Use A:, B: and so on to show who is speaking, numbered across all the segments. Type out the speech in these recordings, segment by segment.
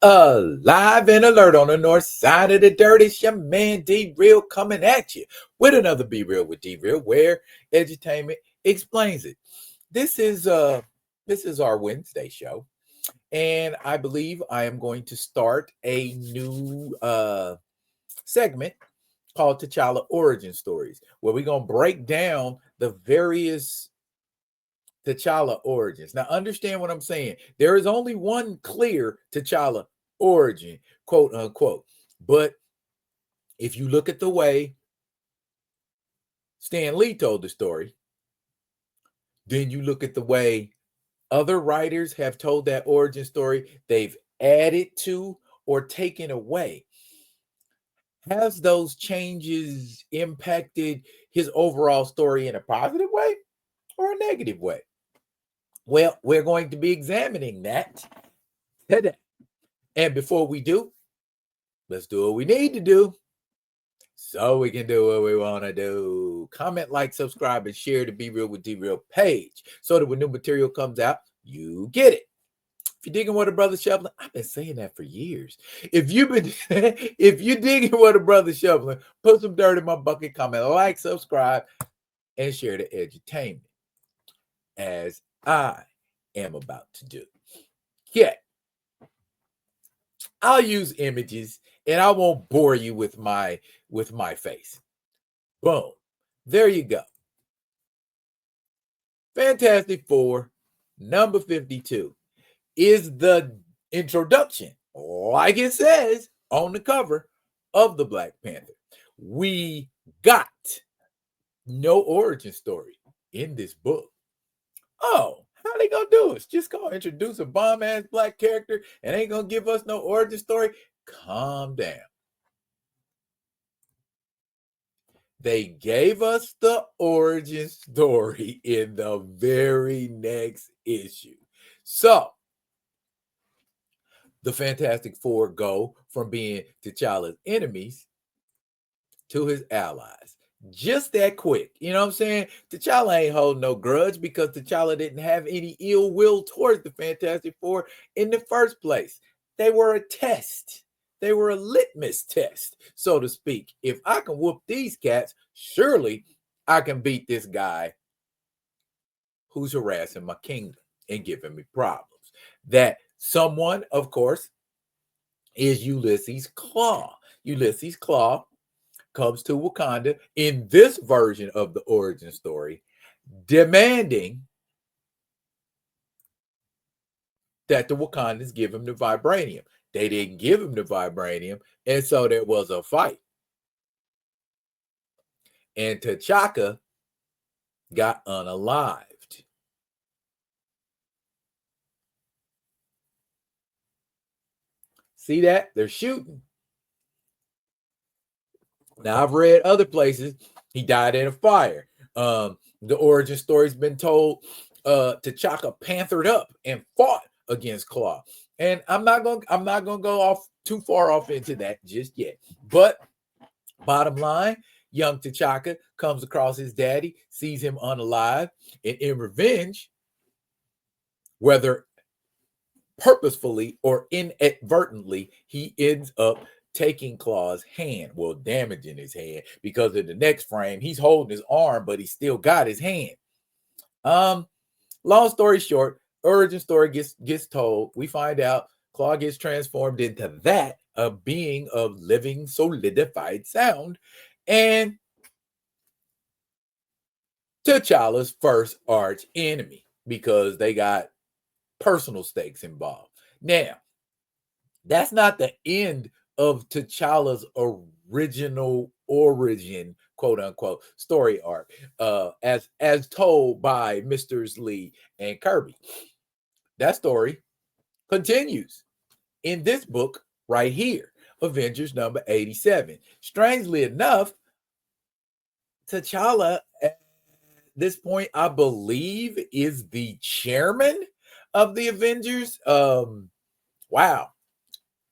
A: Live and alert on the north side of the dirt. It's your man D-Real coming at you with another Be Real with D-Real, where Edutainment explains it. This is our Wednesday show, and I believe I am going to start a new segment called T'Challa Origin Stories, where we're gonna break down the various T'Challa origins. Now, understand what I'm saying. There is only one clear T'Challa origin, quote unquote. But if you look at the way Stan Lee told the story, then you look at the way other writers have told that origin story, they've added to or taken away. Has those changes impacted his overall story in a positive way or a negative way? Well, we're going to be examining that today. And before we do, let's do what we need to do so we can do what we want to do. Comment, like, subscribe, and share the Be Real with D-Real page so that when new material comes out, you get it. If you're digging what a brother shoveling, I've been saying that for years. If you're digging what a brother shoveling, put some dirt in my bucket, comment, like, subscribe, and share the edutainment as I am about to do. Yeah. I'll use images and I won't bore you with my face. Boom. There you go. Fantastic Four, number 52, is the introduction, like it says on the cover of the Black Panther. We got no origin story in this book. Oh, how they gonna do us? Just gonna introduce a bomb-ass black character and ain't gonna give us no origin story? Calm down. They gave us the origin story in the very next issue. So, the Fantastic Four go from being T'Challa's enemies to his allies. Just that quick. You know what I'm saying? T'Challa ain't holding no grudge because T'Challa didn't have any ill will towards the Fantastic Four in the first place. They were a test. They were a litmus test, so to speak. If I can whoop these cats, surely I can beat this guy who's harassing my kingdom and giving me problems. That someone, of course, is Ulysses Klaue. Ulysses Klaue comes to Wakanda in this version of the origin story, demanding that the Wakandans give him the vibranium. They didn't give him the vibranium, and so there was a fight. And T'Chaka got unalived. See that? They're shooting. Now, I've read other places he died in a fire. The origin story's been told T'Chaka panthered up and fought against Klaue. And I'm not gonna go off too far off into that just yet. But bottom line, young T'Chaka comes across his daddy, sees him unalive, and in revenge, whether purposefully or inadvertently, he ends up taking Klaue's hand, well, damaging his hand, because in the next frame, he's holding his arm, but he still got his hand. Long story short, origin story gets told. We find out Klaue gets transformed into that, a being of living solidified sound, and T'Challa's first arch enemy, because they got personal stakes involved. Now, that's not the end of T'Challa's original origin, quote unquote, story arc, as told by Misters Lee and Kirby. That story continues in this book right here, Avengers number 87. Strangely enough, T'Challa at this point, I believe, is the chairman of the Avengers. Wow.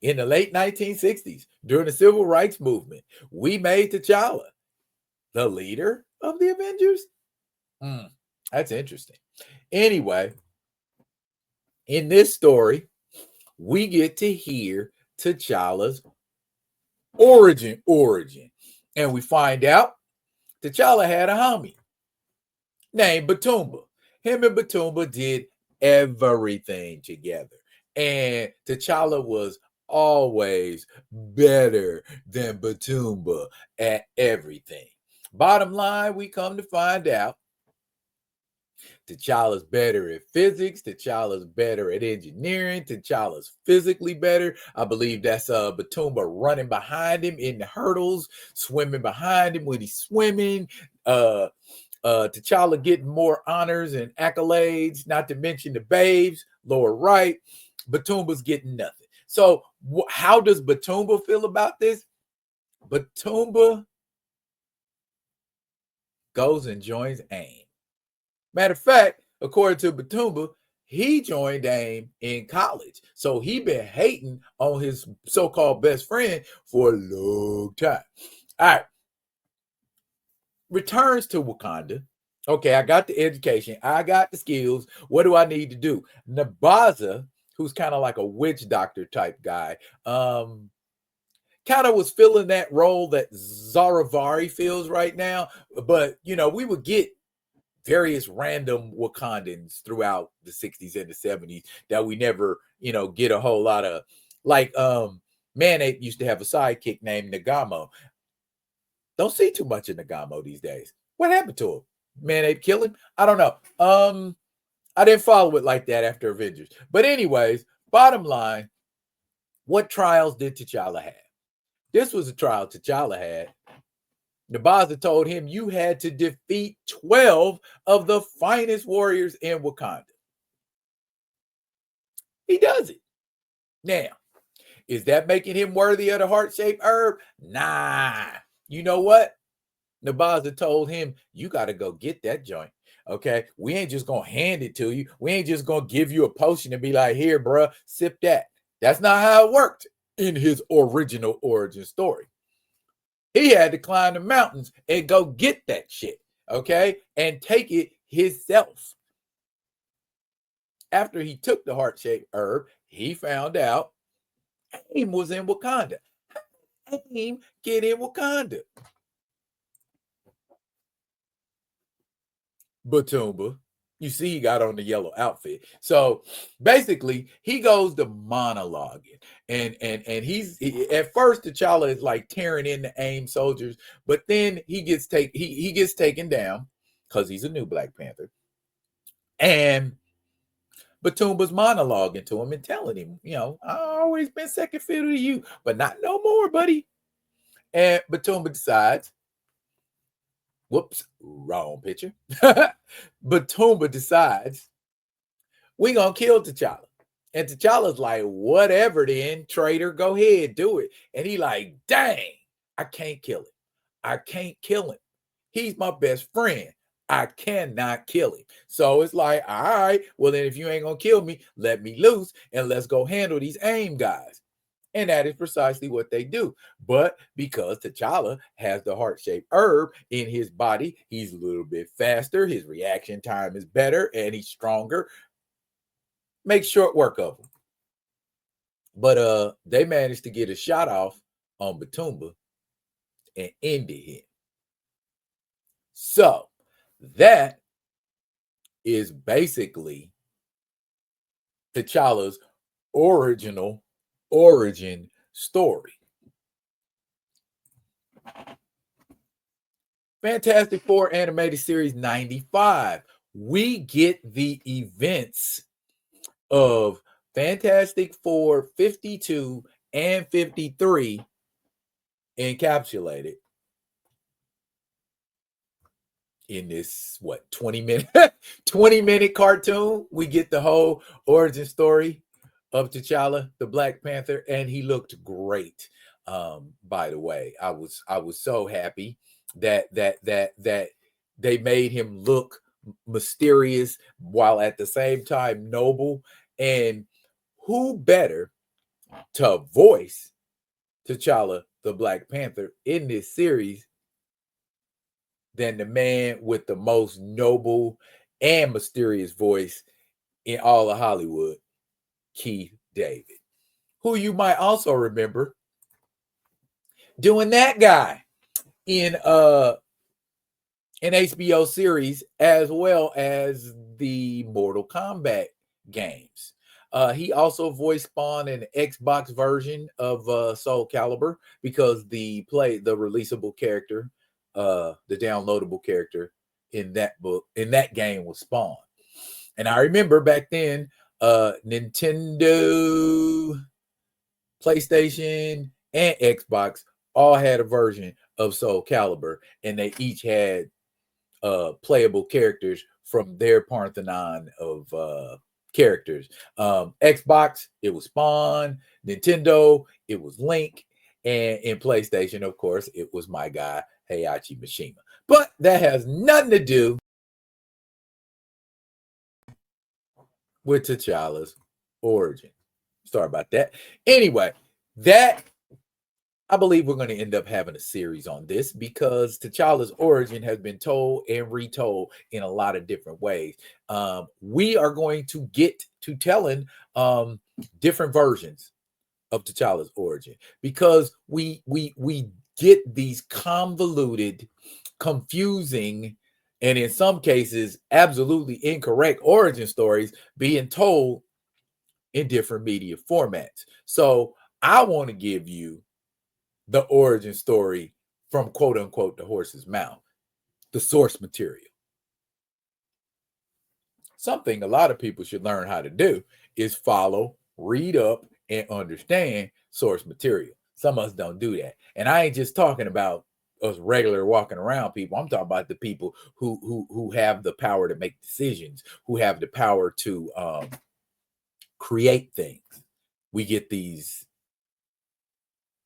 A: In the late 1960s, during the Civil Rights Movement, we made T'Challa the leader of the Avengers. That's interesting. Anyway, in this story, we get to hear T'Challa's origin. And we find out T'Challa had a homie named Batumba. Him and Batumba did everything together. And T'Challa was always better than Batumba at everything. Bottom line, we come to find out T'Challa's better at physics. T'Challa's better at engineering. T'Challa's physically better. I believe that's Batumba running behind him in the hurdles, swimming behind him when he's swimming. T'Challa getting more honors and accolades, not to mention the babes, lower right. Batumba's getting nothing. So how does Batumba feel about this? Batumba goes and joins AIM. Matter of fact, according to Batumba, he joined AIM in college. So he been hating on his so-called best friend for a long time. All right. Returns to Wakanda. Okay, I got the education. I got the skills. What do I need to do? Nabaza, who's kind of like a witch doctor type guy, kind of was filling that role that Zaravari feels right now. But, we would get various random Wakandans throughout the 60s and the 70s that we never, get a whole lot of. Like Man-Ape used to have a sidekick named Nagamo. Don't see too much of Nagamo these days. What happened to him? Man-Ape kill him? I don't know. I didn't follow it like that after Avengers. But anyways, bottom line, what trials did T'Challa have? This was a trial T'Challa had. Nabaza told him you had to defeat 12 of the finest warriors in Wakanda. He does it. Now, is that making him worthy of the heart-shaped herb? Nah. You know what? Nabaza told him, you got to go get that joint. Okay? We ain't just going to hand it to you. We ain't just going to give you a potion and be like, here, bro, sip that. That's not how it worked in his original origin story. He had to climb the mountains and go get that shit, okay? And take it himself. After he took the heart-shaped herb, he found out AIM was in Wakanda. AIM get in Wakanda. Batumba. You see, he got on the yellow outfit. So basically, he goes to monologuing, and he's at first T'Challa is like tearing in the AIM soldiers, but then he gets taken down because he's a new Black Panther, and Batumba's monologuing to him and telling him, I always been second fiddle to you, but not no more, buddy. And Batumba decides, whoops, wrong picture. Batumba decides, we gonna kill T'Challa. And T'Challa's like, whatever then, traitor, go ahead, do it. And he like, dang, I can't kill him. I can't kill him. He's my best friend. I cannot kill him. So it's like, all right, well then if you ain't gonna kill me, let me loose and let's go handle these AIM guys. And that is precisely what they do. But because T'Challa has the heart-shaped herb in his body, he's a little bit faster, his reaction time is better, and he's stronger. Make short work of him. But they managed to get a shot off on Batumba and ended him. So that is basically T'Challa's original origin story. Fantastic Four animated series 95. We get the events of Fantastic Four 52 and 53 encapsulated in this 20-minute cartoon. We get the whole origin story of T'Challa, the Black Panther, and he looked great. By the way, I was so happy that they made him look mysterious while at the same time noble. And who better to voice T'Challa, the Black Panther, in this series than the man with the most noble and mysterious voice in all of Hollywood, Keith David. who you might also remember doing that guy in an HBO series, as well as the Mortal Kombat games. He also voice spawned an Xbox version of Soul Calibur, because the releasable character, the downloadable character in that game was Spawn. And I remember back then, Nintendo, PlayStation, and Xbox all had a version of Soul Calibur, and they each had playable characters from their pantheon of characters. Xbox, it was Spawn. Nintendo, it was Link. And in PlayStation, of course, it was my guy, Heihachi Mishima. But that has nothing to do with T'Challa's origin. Sorry about that. Anyway, that I believe we're going to end up having a series on this, because T'Challa's origin has been told and retold in a lot of different ways. We are going to get to telling different versions of T'Challa's origin, because we get these convoluted, confusing, and in some cases absolutely incorrect origin stories being told in different media formats. So I want to give you the origin story from, quote unquote, the horse's mouth, the source material. Something a lot of people should learn how to do is follow, read up, and understand source material. Some of us don't do that. And I ain't just talking about us regular walking around people. I'm talking about the people who have the power to make decisions, who have the power to create things. We get these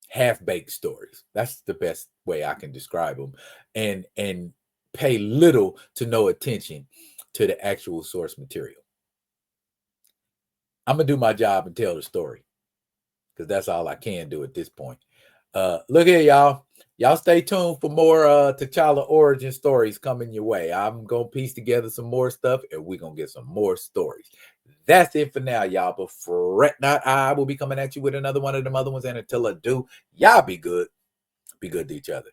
A: half-baked stories. That's the best way I can describe them, and pay little to no attention to the actual source material. I'm gonna do my job and tell the story, because that's all I can do at this point. Look here, y'all. Y'all stay tuned for more T'Challa origin stories coming your way. I'm gonna piece together some more stuff, and we're gonna get some more stories. That's it for now, y'all. But fret not, I will be coming at you with another one of them other ones. And until I do, y'all be good. Be good to each other.